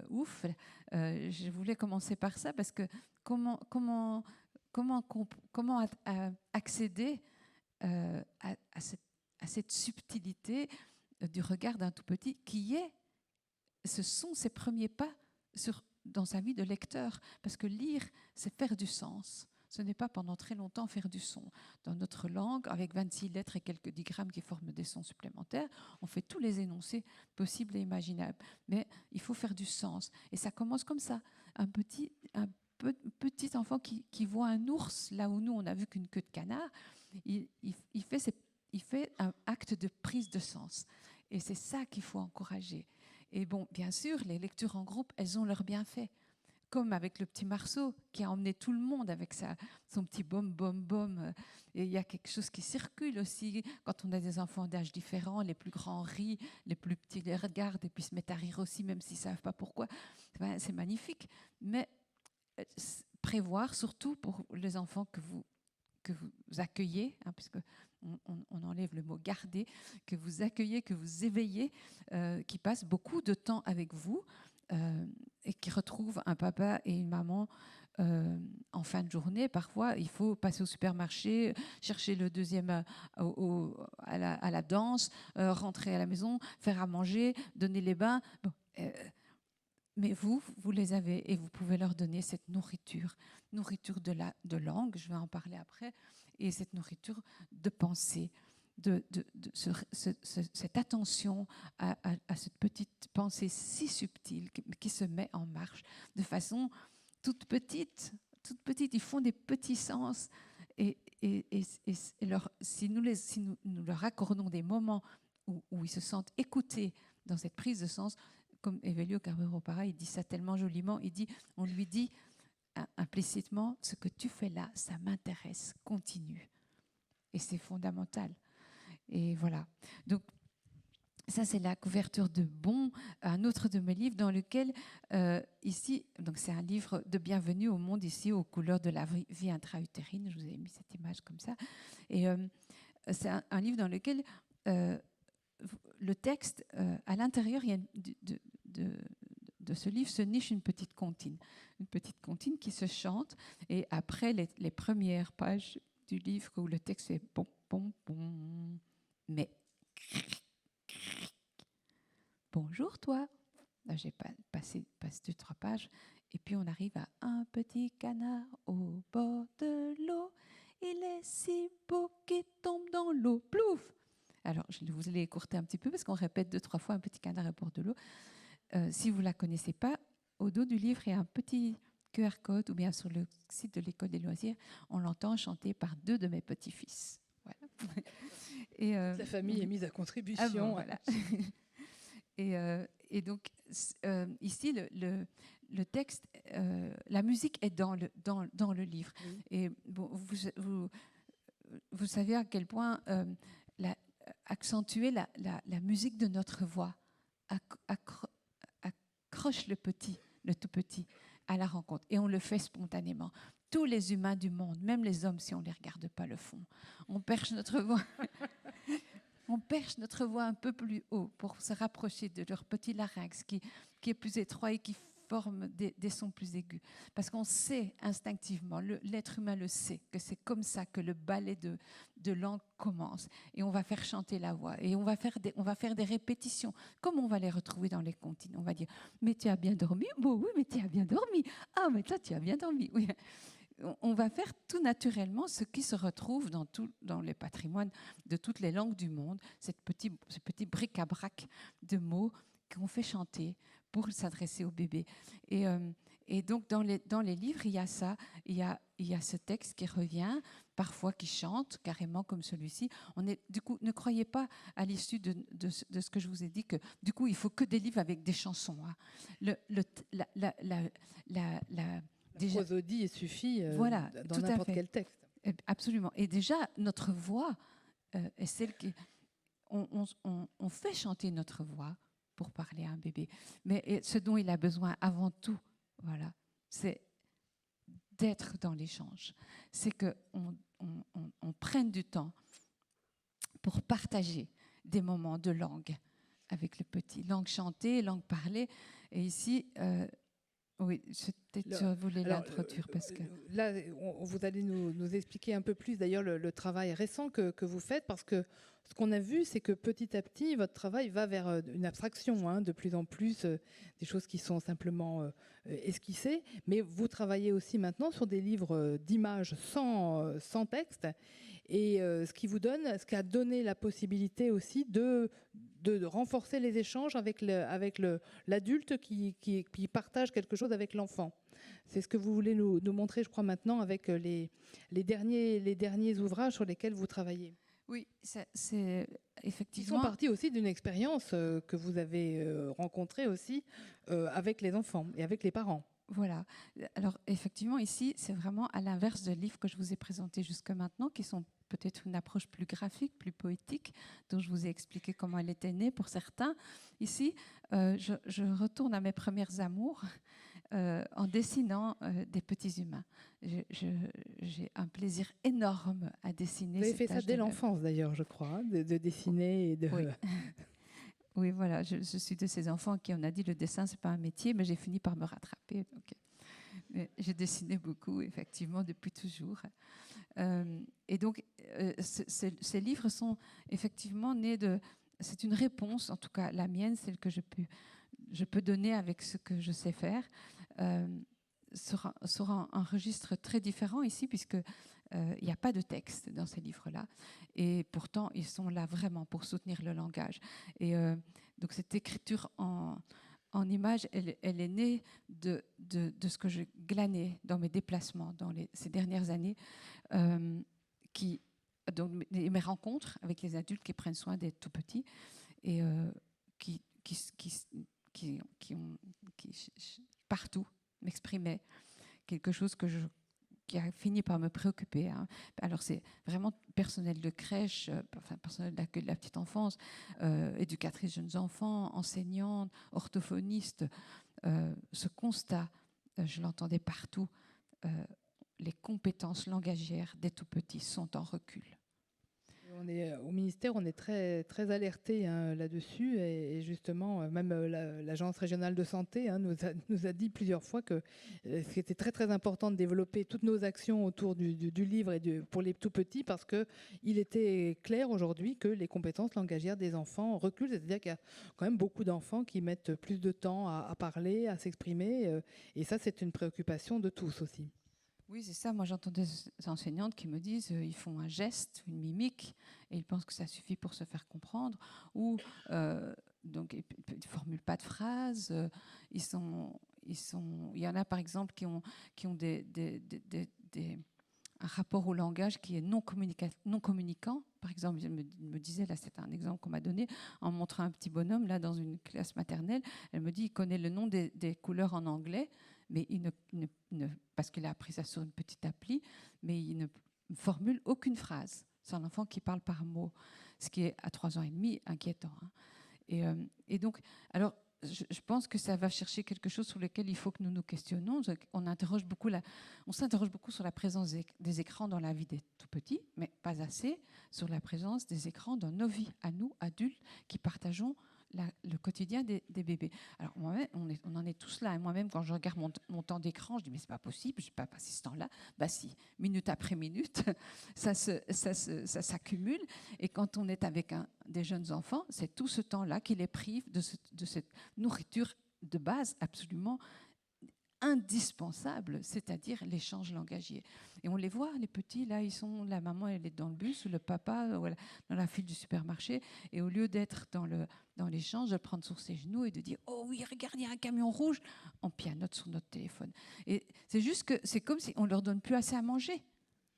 C: Ouf, je voulais commencer par ça parce que comment accéder à cette subtilité du regard d'un tout petit ce sont ses premiers pas dans sa vie de lecteur. Parce que lire, c'est faire du sens. Ce n'est pas pendant très longtemps faire du son. Dans notre langue, avec 26 lettres et quelques digrammes qui forment des sons supplémentaires, on fait tous les énoncés possibles et imaginables. Mais il faut faire du sens. Et ça commence comme ça. Un petit enfant qui voit un ours, là où nous, on n'a vu qu'une queue de canard, il fait un acte de prise de sens. Et c'est ça qu'il faut encourager. Et bon, bien sûr, les lectures en groupe, elles ont leur bienfait. Comme avec le petit Marceau qui a emmené tout le monde avec son petit bom, bom, bom. Et il y a quelque chose qui circule aussi. Quand on a des enfants d'âge différents, les plus grands rient, les plus petits les regardent et puis se mettent à rire aussi, même s'ils ne savent pas pourquoi. C'est magnifique. Mais prévoir, surtout pour les enfants que vous accueillez, hein, puisque on enlève le mot garder, que vous accueillez, que vous éveillez, qui passent beaucoup de temps avec vous et qui retrouvent un papa et une maman en fin de journée. Parfois, il faut passer au supermarché, chercher le deuxième à la danse, rentrer à la maison, faire à manger, donner les bains. Bon, mais vous les avez et vous pouvez leur donner cette nourriture de langue, je vais en parler après, et cette nourriture de pensée, cette attention à cette petite pensée si subtile qui se met en marche de façon toute petite. Ils font des petits sens si nous leur accordons des moments où ils se sentent écoutés dans cette prise de sens, comme Evelio Carrero Parra, il dit ça tellement joliment, on lui dit implicitement, ce que tu fais là, ça m'intéresse, continue. Et c'est fondamental. Et voilà. Donc, ça, c'est la couverture de Bon, un autre de mes livres dans lequel, ici, donc c'est un livre de Bienvenue au monde, ici, aux couleurs de la vie intra-utérine. Je vous ai mis cette image comme ça. Et c'est un livre dans lequel le texte, à l'intérieur, il y a de ce livre se niche une petite comptine qui se chante. Et après les premières pages du livre où le texte fait bon, bon, bon, mais bonjour toi. Là, j'ai passé 2-3 pages. Et puis on arrive à un petit canard au bord de l'eau. Il est si beau qu'il tombe dans l'eau. Plouf! Alors, je vous l'ai écourté un petit peu parce qu'on répète 2-3 fois un petit canard au bord de l'eau. Si vous ne la connaissez pas, au dos du livre, il y a un petit QR code, ou bien sur le site de l'École des loisirs, on l'entend chanter par 2 de mes petits-fils. Voilà.
B: Et la famille est mise à contribution.
C: Ah bon, voilà. et donc, ici, le texte, la musique est dans le livre. Oui. Et bon, vous savez à quel point accentuer la musique de notre voix accroche le tout petit à la rencontre. Et on le fait spontanément. Tous les humains du monde, même les hommes, si on ne les regarde pas, le font. On perche notre voix. On perche notre voix un peu plus haut pour se rapprocher de leur petit larynx qui est plus étroit et qui forme des sons plus aigus. Parce qu'on sait instinctivement, l'être humain le sait, que c'est comme ça que le ballet de langue commence. Et on va faire chanter la voix. Et on va faire des répétitions. Comme on va les retrouver dans les comptines. On va dire, mais tu as bien dormi? Bon, oui, mais tu as bien dormi. Ah, mais toi, tu as bien dormi. Oui. On va faire tout naturellement ce qui se retrouve dans les patrimoines de toutes les langues du monde, ce petit bric-à-brac de mots qu'on fait chanter pour s'adresser au bébé. Et donc, dans les livres, il y a ça, il y a ce texte qui revient, parfois qui chante, carrément comme celui-ci. Du coup, ne croyez pas à l'issue de ce que je vous ai dit que, du coup, il faut que des livres avec des chansons. Hein.
B: La prosodie suffit
C: voilà,
B: dans n'importe quel texte.
C: Absolument. Et déjà, notre voix est celle qui... On fait chanter notre voix pour parler à un bébé. Mais ce dont il a besoin avant tout, voilà, c'est d'être dans l'échange. C'est qu'on prenne du temps pour partager des moments de langue avec le petit. Langue chantée, langue parlée. Et ici... oui, peut-être je voulais l'introduire parce que...
B: Là, vous allez nous expliquer un peu plus d'ailleurs le travail récent que vous faites, parce que ce qu'on a vu, c'est que petit à petit, votre travail va vers une abstraction, hein, de plus en plus, des choses qui sont simplement esquissées, mais vous travaillez aussi maintenant sur des livres d'images sans texte, et ce qui a donné la possibilité aussi de renforcer les échanges avec l'adulte qui partage quelque chose avec l'enfant. C'est ce que vous voulez nous montrer, je crois, maintenant avec les derniers ouvrages sur lesquels vous travaillez.
C: Oui, c'est effectivement...
B: Ils sont partis aussi d'une expérience que vous avez rencontrée aussi avec les enfants et avec les parents.
C: Voilà. Alors, effectivement, ici, c'est vraiment à l'inverse des livres que je vous ai présentés jusque maintenant, qui sont peut-être une approche plus graphique, plus poétique, dont je vous ai expliqué comment elle était née pour certains. Ici, je retourne à mes premiers amours en dessinant des petits humains. J'ai un plaisir énorme à dessiner.
B: Vous avez fait ça dès l'enfance d'ailleurs, je crois, hein, de dessiner et de...
C: Oui. Oui, voilà, je suis de ces enfants qui on a dit le dessin c'est pas un métier, mais j'ai fini par me rattraper. Donc, j'ai dessiné beaucoup, effectivement, depuis toujours. Et donc, ces livres sont effectivement nés de... C'est une réponse, en tout cas la mienne, celle que je peux donner avec ce que je sais faire, sur un registre très différent ici, puisque il n'y a pas de texte dans ces livres-là. Et pourtant, ils sont là vraiment pour soutenir le langage. Et donc, cette écriture en images, elle est née de ce que je glanais dans mes déplacements ces dernières années, donc mes rencontres avec les adultes qui prennent soin des tout petits et qui partout m'exprimaient quelque chose qui a fini par me préoccuper. Hein. Alors c'est vraiment personnel de crèche, personnel d'accueil de la petite enfance, éducatrice jeunes enfants, enseignante, orthophoniste. Ce constat, je l'entendais partout. Les compétences langagières des tout petits sont en recul.
B: Au ministère, on est très, très alerté là-dessus et justement, même l'Agence régionale de santé nous a dit plusieurs fois que c'était très, très important de développer toutes nos actions autour du livre et pour les tout-petits parce qu'il était clair aujourd'hui que les compétences langagières des enfants reculent, c'est-à-dire qu'il y a quand même beaucoup d'enfants qui mettent plus de temps à parler, à s'exprimer et ça, c'est une préoccupation de tous aussi.
C: Oui, c'est ça. Moi, j'entends des enseignantes qui me disent ils font un geste, une mimique, et ils pensent que ça suffit pour se faire comprendre. Ou donc, ils ne formulent pas de phrases. Il y en a, par exemple, qui ont un rapport au langage qui est non communicant. Par exemple, je me disais, là, c'est un exemple qu'on m'a donné, en montrant un petit bonhomme là dans une classe maternelle. Elle me dit il connaît le nom des couleurs en anglais, mais parce qu'il a appris ça sur une petite appli, mais il ne formule aucune phrase. C'est un enfant qui parle par mots, ce qui est à 3 ans et demi inquiétant. Hein. Et donc, alors, je pense que ça va chercher quelque chose sur lequel il faut que nous nous questionnons. On s'interroge beaucoup sur la présence des écrans dans la vie des tout-petits, mais pas assez sur la présence des écrans dans nos vies, à nous, adultes, qui partageons le quotidien des bébés. Alors moi-même, on en est tous là. Et moi-même, quand je regarde mon temps d'écran, je dis mais c'est pas possible, je n'ai pas passé ce temps-là. Bah si, minute après minute, ça s'accumule. Et quand on est avec des jeunes enfants, c'est tout ce temps-là qui les prive de cette nourriture de base absolument indispensable, c'est-à-dire l'échange langagier. Et on les voit, les petits, là, la maman, elle est dans le bus, le papa, dans la file du supermarché, et au lieu d'être dans l'échange, de le prendre sur ses genoux et de dire « Oh oui, regarde, il y a un camion rouge », on pianote sur notre téléphone. Et c'est juste que c'est comme si on ne leur donne plus assez à manger.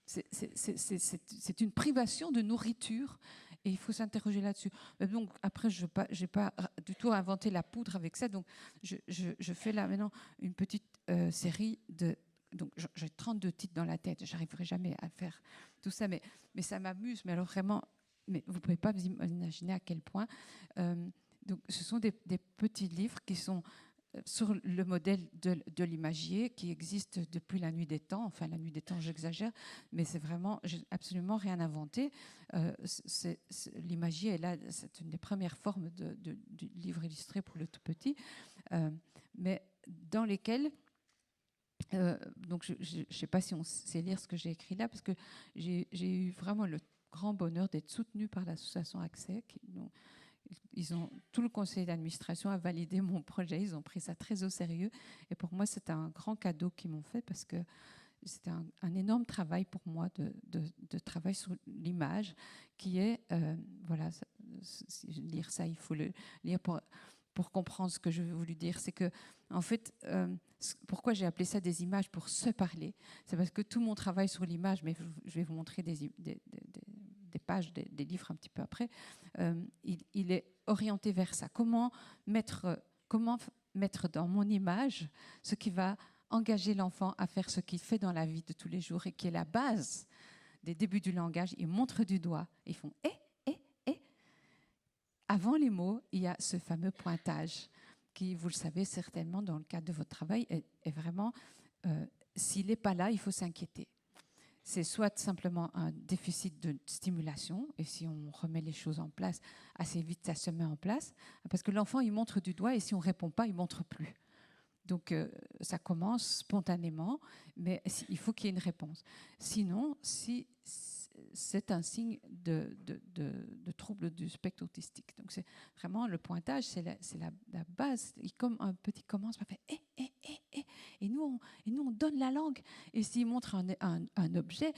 C: C'est une privation de nourriture. Et il faut s'interroger là-dessus. Donc, après, je n'ai pas du tout inventé la poudre avec ça. Donc, je fais là maintenant une petite série de... Donc, j'ai 32 titres dans la tête. Je n'arriverai jamais à faire tout ça. Mais ça m'amuse. Mais alors, vraiment, mais vous ne pouvez pas vous imaginer à quel point. Donc, ce sont des petits livres qui sont sur le modèle de l'imagier qui existe depuis la nuit des temps. Enfin, la nuit des temps, j'exagère, mais c'est vraiment, j'ai absolument rien inventé. L'imagier est là, c'est une des premières formes du livre illustré pour le tout petit, mais dans lesquels, donc je ne sais pas si on sait lire ce que j'ai écrit là, parce que j'ai eu vraiment le grand bonheur d'être soutenue par l'association Accès, tout le conseil d'administration a validé mon projet, ils ont pris ça très au sérieux. Et pour moi, c'est un grand cadeau qu'ils m'ont fait parce que c'était un énorme travail pour moi de travail sur l'image qui est, voilà, lire ça, il faut le lire pour comprendre ce que je veux voulu dire. C'est que, en fait, pourquoi j'ai appelé ça des images pour se parler, c'est parce que tout mon travail sur l'image, mais je vais vous montrer des pages, des livres un petit peu après, il est orienté vers ça. Comment mettre dans mon image ce qui va engager l'enfant à faire ce qu'il fait dans la vie de tous les jours et qui est la base des débuts du langage. Ils montrent du doigt, ils font « eh ». Avant les mots, il y a ce fameux pointage qui, vous le savez certainement dans le cadre de votre travail, est vraiment, s'il n'est pas là, il faut s'inquiéter. C'est soit simplement un déficit de stimulation, et si on remet les choses en place, assez vite ça se met en place, parce que l'enfant il montre du doigt et si on ne répond pas, il ne montre plus. Donc ça commence spontanément, mais il faut qu'il y ait une réponse. Sinon, si c'est un signe de trouble du spectre autistique. Donc c'est vraiment le pointage, c'est la base. Comme un petit commence, on fait et nous on donne la langue. Et s'il montre un objet,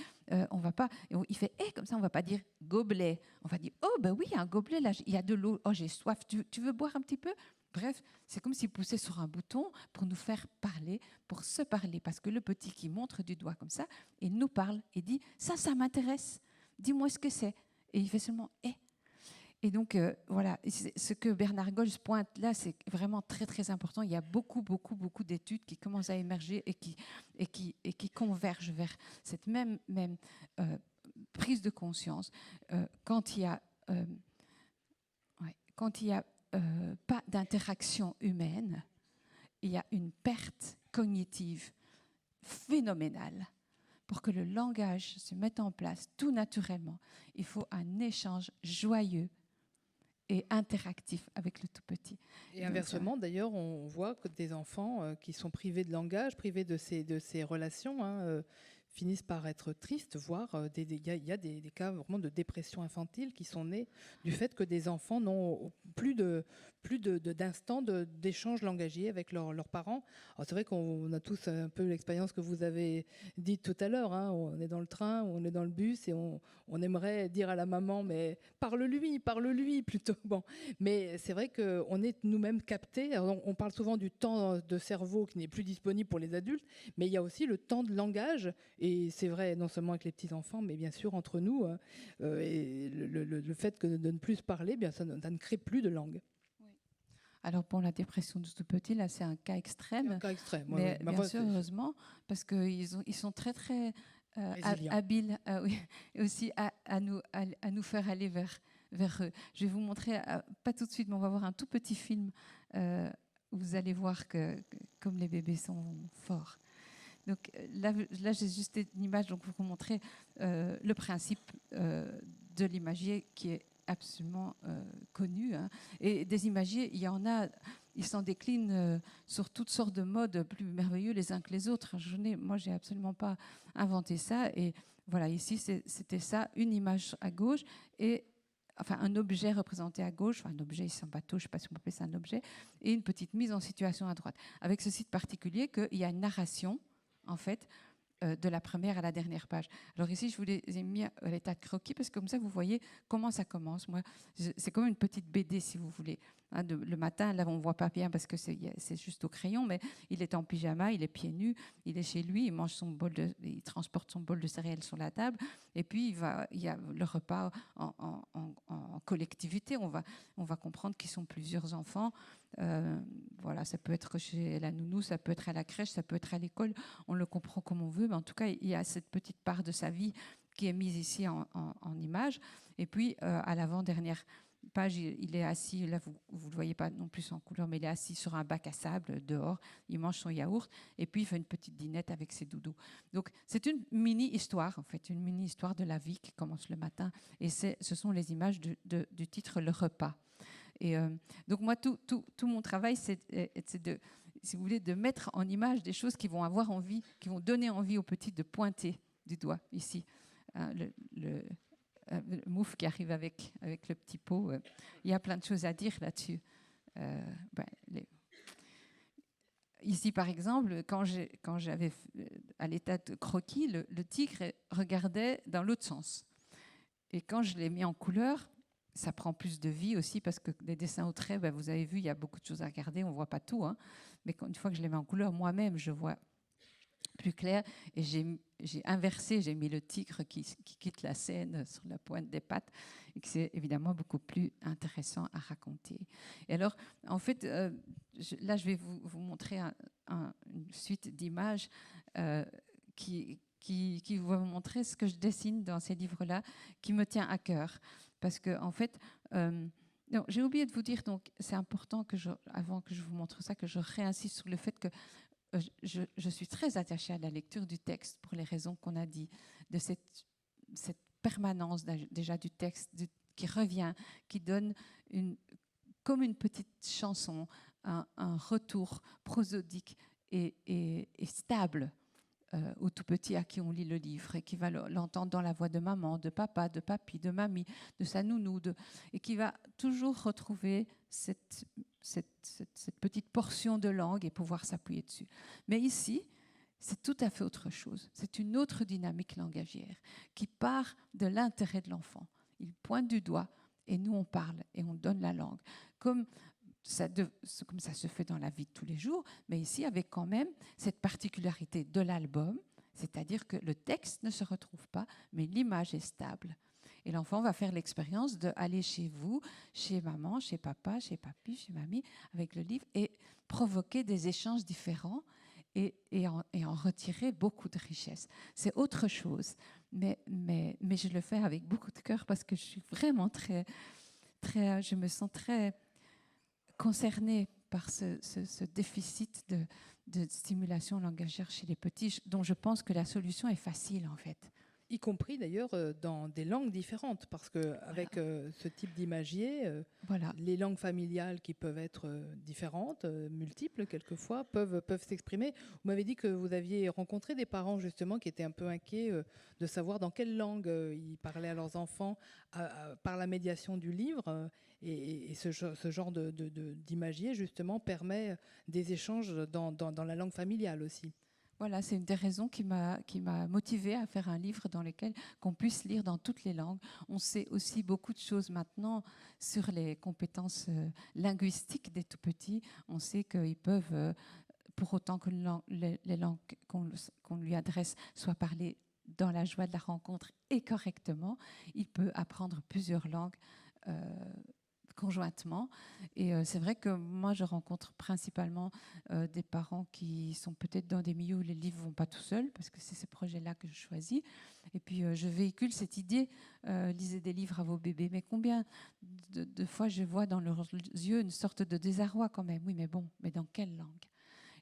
C: on va pas, il fait comme ça, on va pas dire gobelet. On va dire oh ben oui, un gobelet là, il y a de l'eau. Oh j'ai soif. Tu veux boire un petit peu? Bref, c'est comme s'il poussait sur un bouton pour nous faire parler, pour se parler. Parce que le petit qui montre du doigt comme ça, il nous parle et dit « ça m'intéresse, dis-moi ce que c'est ». Et il fait seulement « eh ». Et donc, voilà, ce que Bernard Gols pointe là, c'est vraiment très, très important. Il y a beaucoup d'études qui commencent à émerger et qui convergent vers cette même prise de conscience. Quand il y a pas d'interaction humaine, il y a une perte cognitive phénoménale. Pour que le langage se mette en place tout naturellement, il faut un échange joyeux et interactif avec le tout petit.
B: Et inversement, d'ailleurs, on voit que des enfants qui sont privés de langage, privés de ces relations, finissent par être tristes, voire il y a des cas vraiment de dépression infantile qui sont nés du fait que des enfants n'ont plus d'instants d'échange langagier avec leurs parents. Alors c'est vrai qu'on a tous un peu l'expérience que vous avez dite tout à l'heure. On est dans le train, on est dans le bus et on aimerait dire à la maman mais parle-lui plutôt. Bon, mais c'est vrai qu'on est nous-mêmes captés. Alors, on parle souvent du temps de cerveau qui n'est plus disponible pour les adultes, mais il y a aussi le temps de langage. Et c'est vrai non seulement avec les petits-enfants, mais bien sûr entre nous. Et le fait que de ne plus se parler, bien, ça ne crée plus de langue.
C: Oui. Alors pour la dépression du tout petit, là c'est un cas extrême.
B: Un cas extrême,
C: mais
B: oui.
C: bien sûr, heureusement, parce qu'ils sont très très habiles oui, et aussi à nous faire aller vers eux. Je vais vous montrer, pas tout de suite, mais on va voir un tout petit film où vous allez voir que comme les bébés sont forts. Donc là j'ai juste une image donc pour vous montrer le principe de l'imagier qui est absolument connu. Et des imagiers, il y en a, ils s'en déclinent sur toutes sortes de modes plus merveilleux les uns que les autres. Moi, j'ai absolument pas inventé ça. Et voilà, ici, c'était ça, une image à gauche et enfin un objet représenté à gauche, enfin un objet, ils sont bateau, je ne sais pas si on peut appeler ça un objet, et une petite mise en situation à droite. Avec ce site particulier qu'il y a une narration en fait, de la première à la dernière page. Alors ici, je vous les ai mis à l'état de croquis parce que comme ça, vous voyez comment ça commence. Moi, c'est comme une petite BD, si vous voulez. Le matin, là, on ne voit pas bien parce que c'est juste au crayon, mais il est en pyjama, il est pieds nus, il est chez lui, il mange il transporte son bol de céréales sur la table, et puis il y a le repas en collectivité. On va comprendre qu'ils sont plusieurs enfants. Voilà, ça peut être chez la nounou, ça peut être à la crèche, ça peut être à l'école, on le comprend comme on veut, mais en tout cas, il y a cette petite part de sa vie qui est mise ici en image. Et puis, à l'avant-dernière page, il est assis, là vous ne le voyez pas non plus en couleur, mais il est assis sur un bac à sable dehors, il mange son yaourt, et puis il fait une petite dînette avec ses doudous. Donc, c'est une mini-histoire, en fait, une mini-histoire de la vie qui commence le matin, et ce sont les images du titre « Le repas ». Et donc moi, tout mon travail, c'est de, si vous voulez, de mettre en image des choses qui vont avoir envie, qui vont donner envie aux petits de pointer du doigt ici. Le mouf qui arrive avec le petit pot. Il y a plein de choses à dire là-dessus. Ici, par exemple, quand j'avais à l'état de croquis, le tigre regardait dans l'autre sens. Et quand je l'ai mis en couleur, ça prend plus de vie aussi parce que les dessins au trait, vous avez vu, il y a beaucoup de choses à regarder, on ne voit pas tout. Mais une fois que je les mets en couleur, moi-même, je vois plus clair. Et j'ai inversé, j'ai mis le tigre qui quitte la scène sur la pointe des pattes et que c'est évidemment beaucoup plus intéressant à raconter. Et alors, en fait, là, je vais vous montrer une suite d'images qui va vous montrer ce que je dessine dans ces livres-là, qui me tient à cœur. Parce que, en fait, Non, j'ai oublié de vous dire, donc c'est important avant que je vous montre ça, que je réinsiste sur le fait que je suis très attachée à la lecture du texte pour les raisons qu'on a dit, de cette permanence déjà du texte qui revient, qui donne comme une petite chanson, un retour prosodique et stable au tout petit à qui on lit le livre et qui va l'entendre dans la voix de maman, de papa, de papy, de mamie, de sa nounou, et qui va toujours retrouver cette petite portion de langue et pouvoir s'appuyer dessus. Mais ici, c'est tout à fait autre chose. C'est une autre dynamique langagière qui part de l'intérêt de l'enfant. Il pointe du doigt et nous on parle et on donne la langue. Comme ça se fait dans la vie de tous les jours, mais ici avec quand même cette particularité de l'album, c'est-à-dire que le texte ne se retrouve pas, mais l'image est stable. Et l'enfant va faire l'expérience d'aller chez vous, chez maman, chez papa, chez papy, chez mamie, avec le livre, et provoquer des échanges différents et en retirer beaucoup de richesse. C'est autre chose, mais je le fais avec beaucoup de cœur parce que je suis vraiment je me sens très concernée par ce déficit de stimulation langagière chez les petits, dont je pense que la solution est facile en fait.
B: Y compris d'ailleurs dans des langues différentes, parce qu'avec ce type d'imagier, les langues familiales qui peuvent être différentes, multiples quelquefois, peuvent s'exprimer. Vous m'avez dit que vous aviez rencontré des parents justement qui étaient un peu inquiets de savoir dans quelle langue ils parlaient à leurs enfants par la médiation du livre. Et ce genre d'imagier justement permet des échanges dans la langue familiale aussi.
C: Voilà, c'est une des raisons qui m'a motivée à faire un livre dans lequel qu'on puisse lire dans toutes les langues. On sait aussi beaucoup de choses maintenant sur les compétences linguistiques des tout-petits. On sait qu'ils peuvent, pour autant que les langues qu'on lui adresse soient parlées dans la joie de la rencontre et correctement, il peut apprendre plusieurs langues conjointement. Et c'est vrai que moi, je rencontre principalement des parents qui sont peut-être dans des milieux où les livres ne vont pas tout seuls, parce que c'est ce projet-là que je choisis. Et puis, je véhicule cette idée, lisez des livres à vos bébés. Mais combien de fois je vois dans leurs yeux une sorte de désarroi quand même. Oui, mais bon, mais dans quelle langue ?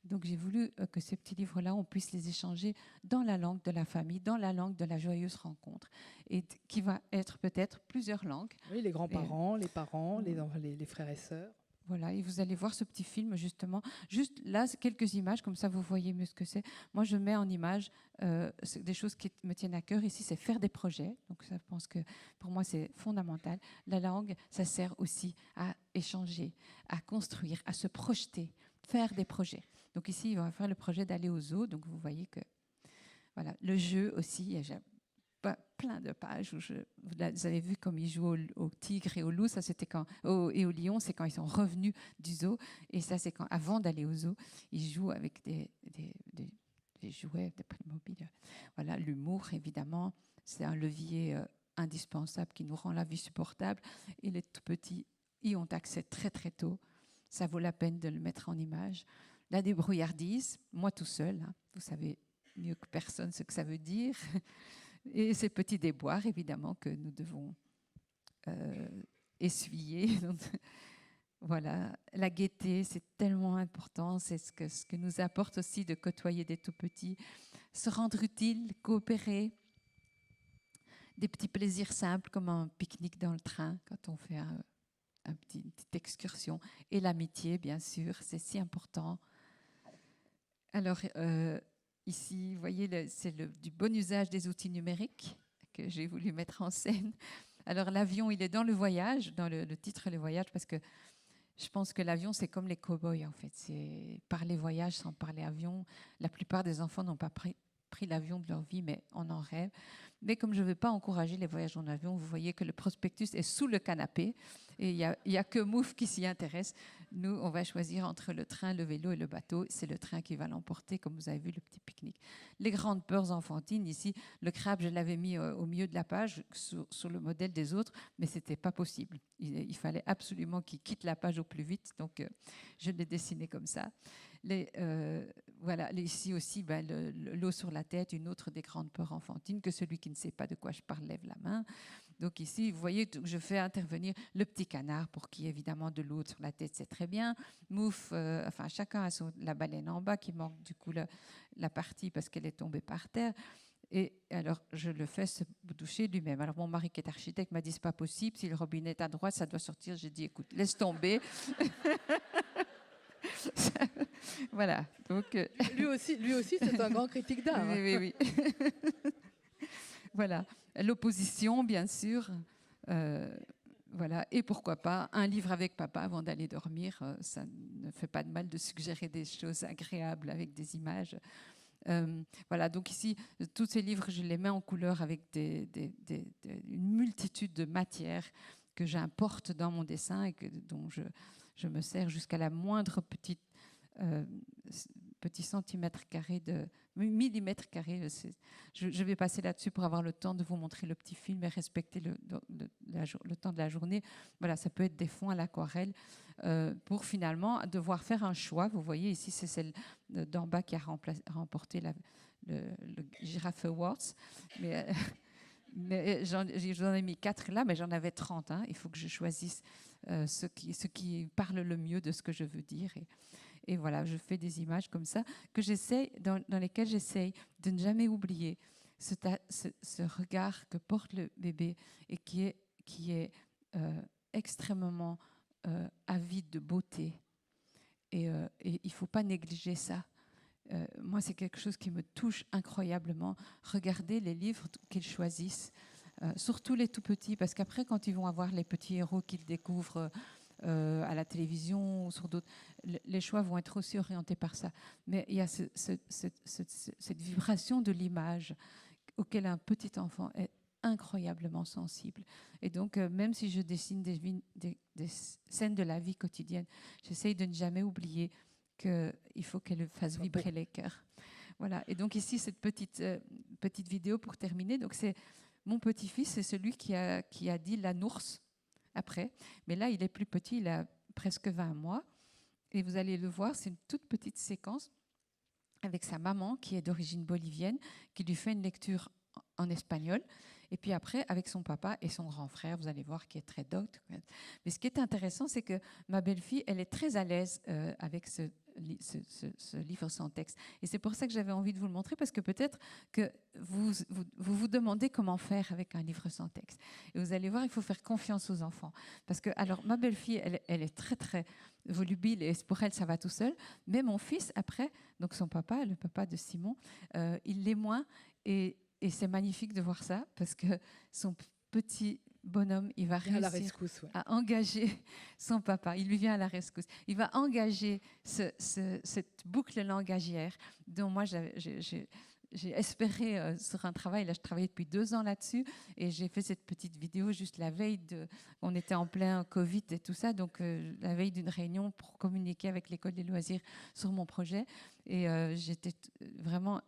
C: Donc j'ai voulu que ces petits livres-là, on puisse les échanger dans la langue de la famille, dans la langue de la joyeuse rencontre, et qui va être peut-être plusieurs langues.
B: Oui, les grands-parents, les parents, les frères et sœurs.
C: Voilà, et vous allez voir ce petit film justement. Juste là, quelques images, comme ça vous voyez mieux ce que c'est. Moi, je mets en image des choses qui me tiennent à cœur. Ici, c'est faire des projets. Donc ça, je pense que pour moi, c'est fondamental. La langue, ça sert aussi à échanger, à construire, à se projeter, faire des projets. Donc ici, on va faire le projet d'aller au zoo. Donc vous voyez que, voilà, le jeu aussi, j'ai plein de pages où vous avez vu comme ils jouent au tigre et au loup, ça c'était et au lion, c'est quand ils sont revenus du zoo, et ça c'est quand, avant d'aller au zoo, ils jouent avec des jouets, des Playmobil. Voilà, l'humour évidemment, c'est un levier indispensable qui nous rend la vie supportable, et les tout petits y ont accès très très tôt. Ça vaut la peine de le mettre en image. La débrouillardise, moi tout seul, hein, vous savez mieux que personne ce que ça veut dire. Et ces petits déboires, évidemment, que nous devons essuyer. Donc, voilà, la gaieté, c'est tellement important. C'est ce que nous apporte aussi de côtoyer des tout-petits. Se rendre utile, coopérer. Des petits plaisirs simples, comme un pique-nique dans le train, quand on fait une petite excursion. Et l'amitié, bien sûr, c'est si important. Alors, ici, vous voyez, c'est du bon usage des outils numériques que j'ai voulu mettre en scène. Alors, l'avion, il est dans le voyage, dans le titre « Le voyage », parce que je pense que l'avion, c'est comme les cow-boys, en fait. C'est parler voyage sans parler avion. La plupart des enfants n'ont pas pris l'avion de leur vie, mais on en rêve. Mais comme je ne veux pas encourager les voyages en avion, vous voyez que le prospectus est sous le canapé et il n'y a que Mouf qui s'y intéresse. Nous, on va choisir entre le train, le vélo et le bateau. C'est le train qui va l'emporter, comme vous avez vu le petit pique-nique. Les grandes peurs enfantines, ici, le crabe, je l'avais mis au milieu de la page sur le modèle des autres, mais ce n'était pas possible. Il fallait absolument qu'il quitte la page au plus vite, donc je l'ai dessiné comme ça. Voilà, ici aussi, l'eau sur la tête, une autre des grandes peurs enfantines, que celui qui ne sait pas de quoi je parle lève la main. Donc ici, vous voyez, je fais intervenir le petit canard pour qu'il y ait évidemment de l'eau sur la tête, c'est très bien. Mouf, enfin chacun a la baleine en bas qui manque du coup la partie parce qu'elle est tombée par terre. Et alors, je le fais se doucher lui-même. Alors, mon mari qui est architecte m'a dit, c'est pas possible, si le robinet est à droite, ça doit sortir. J'ai dit, écoute, laisse tomber. Voilà. Donc,
B: lui aussi, c'est un grand critique d'art.
C: Oui, oui, oui. Voilà. L'opposition, bien sûr. Voilà. Et pourquoi pas un livre avec papa avant d'aller dormir. Ça ne fait pas de mal de suggérer des choses agréables avec des images. Voilà, donc ici, tous ces livres, je les mets en couleur avec une multitude de matières que j'importe dans mon dessin et dont je me sers jusqu'à la moindre petit centimètre carré millimètre carré. Je vais passer là-dessus pour avoir le temps de vous montrer le petit film et respecter le temps de la journée. Voilà, ça peut être des fonds à l'aquarelle pour finalement devoir faire un choix. Vous voyez ici, c'est celle d'en bas qui a remporté le Giraffe Awards. Mais j'en ai mis 4 là, mais j'en avais 30. Hein. Il faut que je choisisse ce qui parle le mieux de ce que je veux dire. Et voilà, je fais des images comme ça dans lesquelles j'essaye de ne jamais oublier ce regard que porte le bébé et qui est extrêmement avide de beauté. Et il ne faut pas négliger ça. Moi, c'est quelque chose qui me touche incroyablement. Regardez les livres qu'ils choisissent, surtout les tout petits, parce qu'après, quand ils vont avoir les petits héros qu'ils découvrent à la télévision ou sur d'autres, les choix vont être aussi orientés par ça. Mais il y a cette vibration de l'image auquel un petit enfant est incroyablement sensible. Et donc, même si je dessine des scènes de la vie quotidienne, j'essaye de ne jamais oublier qu'il faut qu'elle fasse vibrer les cœurs. Voilà. Et donc ici, cette petite vidéo pour terminer. Donc c'est mon petit-fils, c'est celui qui a dit la nourse après. Mais là, il est plus petit, il a presque 20 mois. Et vous allez le voir, c'est une toute petite séquence avec sa maman, qui est d'origine bolivienne, qui lui fait une lecture en espagnol. Et puis après, avec son papa et son grand frère, vous allez voir, qui est très docte. Mais ce qui est intéressant, c'est que ma belle-fille, elle est très à l'aise avec ce livre sans texte. Et c'est pour ça que j'avais envie de vous le montrer, parce que peut-être que vous demandez comment faire avec un livre sans texte. Et vous allez voir, il faut faire confiance aux enfants. Parce que, alors, ma belle-fille, elle est très, très volubile, et pour elle, ça va tout seul. Mais mon fils, après, donc son papa, le papa de Simon, il l'est moins. Et c'est magnifique de voir ça, parce que son petit bonhomme, il va réussir à engager son papa. Il lui vient à la rescousse. Il va engager cette boucle langagière dont moi, j'ai espéré sur un travail. Là, je travaillais depuis 2 ans là-dessus, et j'ai fait cette petite vidéo juste la veille on était en plein Covid et tout ça, donc la veille d'une réunion pour communiquer avec l'école des loisirs sur mon projet. Et j'étais vraiment...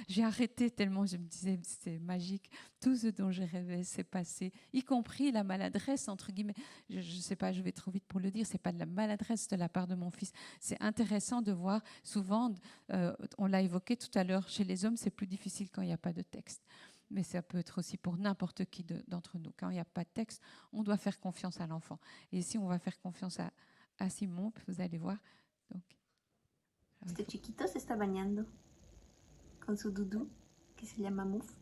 C: j'ai arrêté tellement je me disais c'est magique, tout ce dont j'ai rêvé s'est passé, y compris la maladresse entre guillemets. Je sais pas, je vais trop vite pour le dire, c'est pas de la maladresse de la part de mon fils. C'est intéressant de voir souvent, on l'a évoqué tout à l'heure, chez les hommes c'est plus difficile quand il n'y a pas de texte. Mais ça peut être aussi pour n'importe qui d'entre nous. Quand il n'y a pas de texte, on doit faire confiance à l'enfant. Et ici, on va faire confiance à Simon, vous allez voir. Donc,
D: Este chiquito se está bañando con su dudú, que se llama Muf.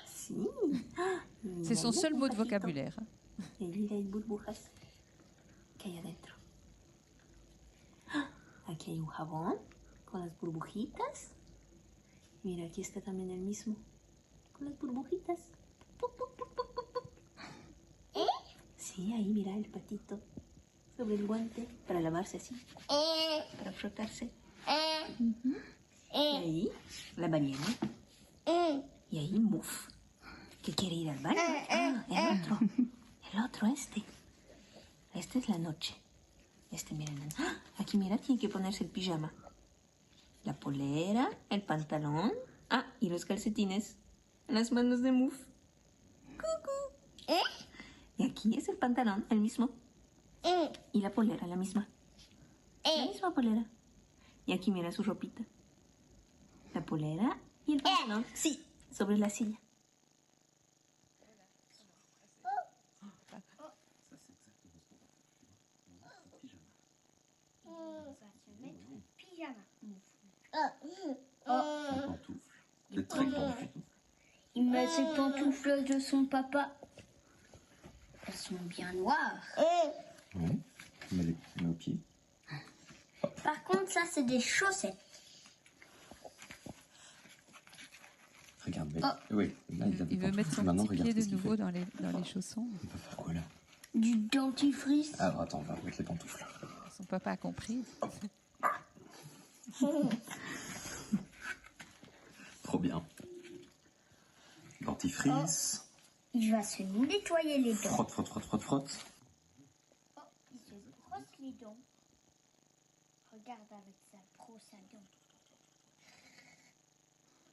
D: Sí.
C: C'est son seul mot de vocabulaire.
D: Y mira, hay burbujas que hay adentro. Aquí hay un jabón con las burbujitas. Mira, aquí está también el mismo, con las burbujitas. Pup, pup, pup, pup, pup, pup. Sí, ahí mira el patito sobre el guante para lavarse así, para frotarse. Y ahí la ballena. Y ahí Muf, que quiere ir al baño. El otro, este. Este es la noche. Miren. Aquí mira, tiene que ponerse el pijama. La polera, el pantalón. Y los calcetines en las manos de Muf. ¡Cucú! Y aquí es el pantalón, el mismo. Y la polera, la misma. La misma polera. Y aquí mira su ropita. La polera y el pantalón. Sí, sobre la silla. ces pantoufles de son papa, elles sont bien noires.
E: Oui, mais au pied.
D: Par contre, ça, c'est des chaussettes.
E: Regarde, mais...
D: Oh.
E: Oui, là, il a des
C: Il veut mettre
E: pantoufles.
C: son
E: Maintenant,
C: petit
E: regarde
C: pied de
E: qu'est-ce qu'il
C: nouveau
E: fait.
C: dans les chaussons.
E: Il va faire quoi, là?
D: Du dentifrice.
E: Alors, attends, on va remettre les pantoufles.
C: Son papa a compris.
E: Trop bien. Dentifrice.
D: Il va se nettoyer les dents.
E: Frotte, frotte, frotte, frotte, frotte.
D: Oh, il se brosse les dents. Regarde avec sa brosse à dents.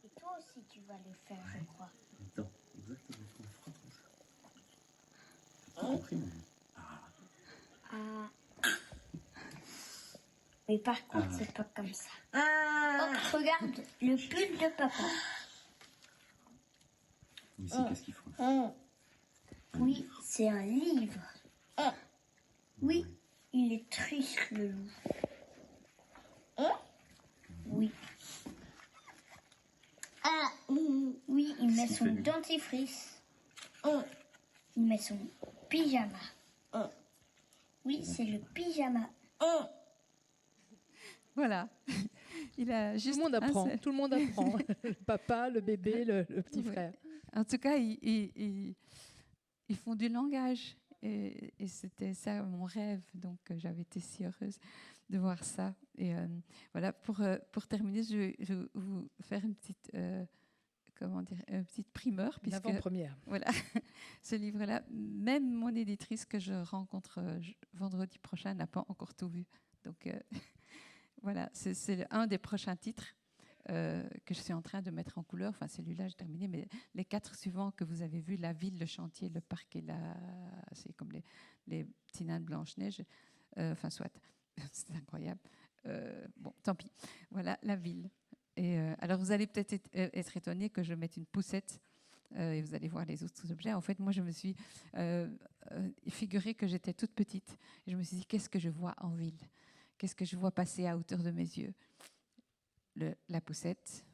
D: Et toi aussi, tu vas le faire, je crois.
E: Attends, exactement. On frotte comme ça. T'as compris, maman?
D: Ah. Mais par contre, c'est pas comme ça. Oh, regarde, le pull de papa.
E: Ici, qu'est-ce qu'il faut?
D: Oui, c'est un livre. Oui, il est triste, le loup. Oui. Oui, il met
E: qu'il
D: son
E: fait, lui
D: dentifrice. Il met son pyjama. Oui, c'est le pyjama.
C: Voilà. Il a
B: Tout
C: juste
B: le monde
C: un
B: apprend.
C: seul-
B: Tout le monde apprend. Le papa, le bébé, le petit
C: Oui.
B: frère.
C: En tout cas, ils font du langage. Et c'était ça mon rêve. Donc, j'avais été si heureuse de voir ça. Et voilà, pour terminer, je vais vous faire une petite, une petite primeur.
B: Une
C: Puisque,
B: avant-première.
C: voilà, ce livre-là, même mon éditrice que je rencontre vendredi prochain n'a pas encore tout vu. Donc, voilà, c'est un des prochains titres que je suis en train de mettre en couleur. Enfin, celui-là, j'ai terminé, mais les 4 suivants que vous avez vus, la ville, le chantier, le parc et c'est comme les petits nains de Blanche-Neige. Enfin, soit, c'est incroyable. Bon, tant pis. Voilà, la ville. Et alors, vous allez peut-être être étonné que je mette une poussette et vous allez voir les autres objets. En fait, moi, je me suis figuré que j'étais toute petite. Et je me suis dit, qu'est-ce que je vois en ville? Qu'est-ce que je vois passer à hauteur de mes yeux? La poussette.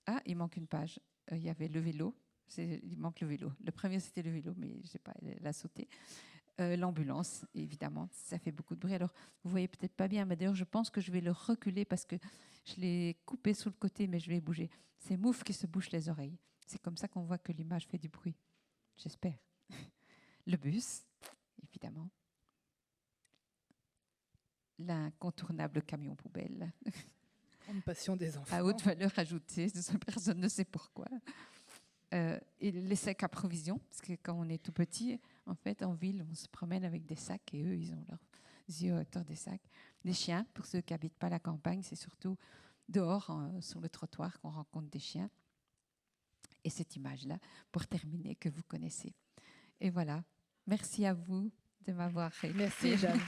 C: Ah, il manque une page. Il y avait le vélo. Il manque le vélo. Le premier, c'était le vélo, mais je sais pas, elle a sauté. L'ambulance, évidemment, ça fait beaucoup de bruit. Alors, vous voyez peut-être pas bien, mais d'ailleurs, je pense que je vais le reculer parce que je l'ai coupé sous le côté, mais je vais bouger. C'est Mouf qui se bouche les oreilles. C'est comme ça qu'on voit que l'image fait du bruit. J'espère. Le bus, évidemment. L'incontournable camion poubelle.
B: Grande passion des enfants.
C: À haute valeur ajoutée, personne ne sait pourquoi. Et les sacs à provisions, parce que quand on est tout petit, en fait, en ville, on se promène avec des sacs et eux, ils ont leurs yeux à hauteur des sacs. Des chiens, pour ceux qui n'habitent pas la campagne, c'est surtout dehors, sur le trottoir, qu'on rencontre des chiens. Et cette image-là, pour terminer, que vous connaissez. Et voilà. Merci à vous de m'avoir écouté.
B: Merci, Jeanne.